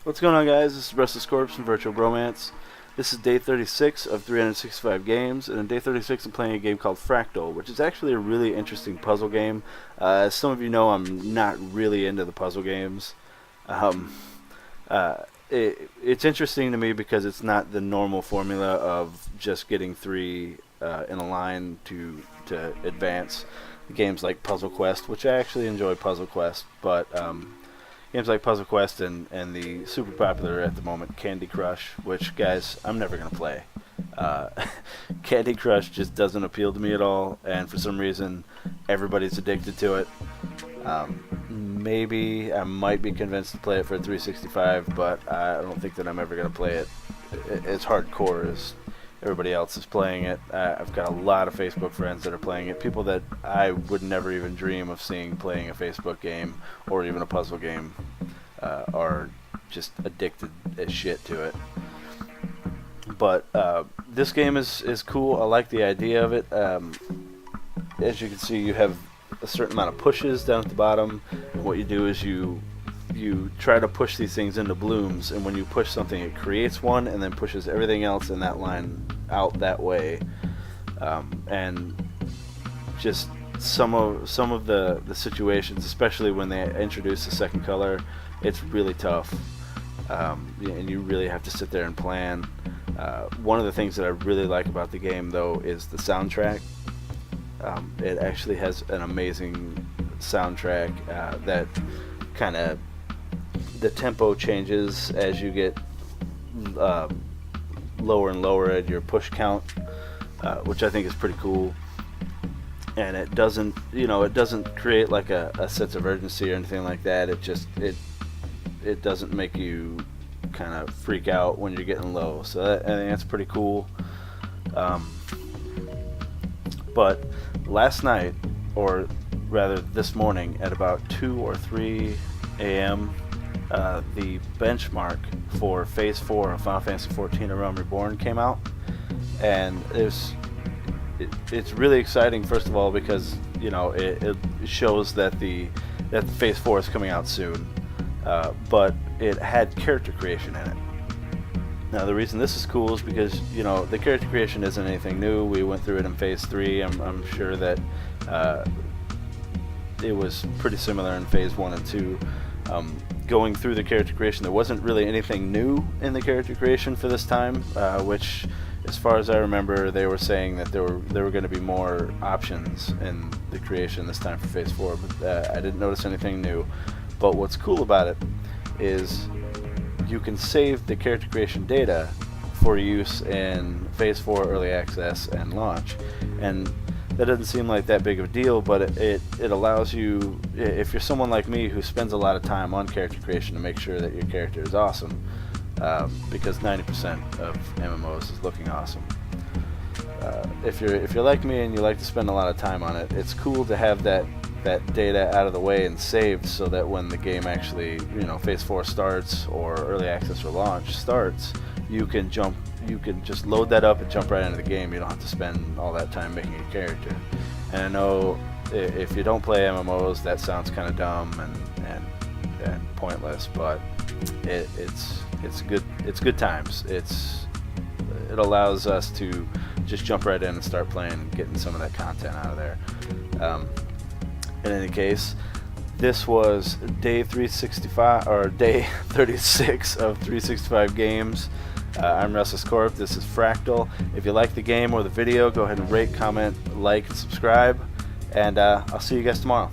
What's going on, guys? This is Restless Corpse from VirtualBromance. This is day 36 of 365 games, and in day 36 I'm playing a game called Fractal, which is actually a really interesting puzzle game. As some of you know, I'm not really into the puzzle games. Um, it's interesting to me because it's not the normal formula of just getting three in a line to advance. Games like Puzzle Quest, which I actually enjoy Puzzle Quest, but games like Puzzle Quest and the super popular at the moment Candy Crush, which, guys, I'm never going to play. Uh, Candy Crush just doesn't appeal to me at all, and for some reason everybody's addicted to it. Maybe I might be convinced to play it for 365, but I don't think that I'm ever going to play it as hardcore as everybody else is playing it. I've got a lot of Facebook friends that are playing it, people that I would never even dream of seeing playing a Facebook game or even a puzzle game are just addicted as shit to it. But this game is cool. I like the idea of it. As you can see, you have a certain amount of pushes down at the bottom, and what you do is you try to push these things into blooms, and when you push something it creates one and then pushes everything else in that line out that way. And just some of the situations, especially when they introduce the second color, it's really tough, and you really have to sit there and plan. One of the things that I really like about the game, though, is the soundtrack. It actually has an amazing soundtrack that kind of, the tempo changes as you get lower and lower at your push count, which I think is pretty cool. And it doesn't create like a sense of urgency or anything like that. It doesn't make you kind of freak out when you're getting low. So I think that's pretty cool. But last night, or rather this morning, at about 2 or 3 a.m., the benchmark for Phase 4 of Final Fantasy XIV: Realm Reborn came out, and it's really exciting. First of all, because it shows that that Phase 4 is coming out soon, but it had character creation in it. Now, the reason this is cool is because the character creation isn't anything new. We went through it in Phase 3. I'm sure that it was pretty similar in Phase 1 and 2. Going through the character creation, there wasn't really anything new in the character creation for this time, which, as far as I remember, they were saying that there were going to be more options in the creation this time for Phase 4, but I didn't notice anything new. But what's cool about it is you can save the character creation data for use in Phase 4 Early Access and launch, and that doesn't seem like that big of a deal, but it allows you, if you're someone like me who spends a lot of time on character creation, to make sure that your character is awesome, because 90% of MMOs is looking awesome. If you're like me and you like to spend a lot of time on it, it's cool to have that data out of the way and saved, so that when the game actually, Phase 4 starts or Early Access or launch starts, you can just load that up and jump right into the game. You don't have to spend all that time making a character. And I know if you don't play MMOs, that sounds kind of dumb and pointless, but it's good times. It allows us to just jump right in and start playing and getting some of that content out of there. In any case, this was day 365, or day 36 of 365 games. I'm Restless Corp. This is Fractal. If you like the game or the video, go ahead and rate, comment, like, and subscribe. And I'll see you guys tomorrow.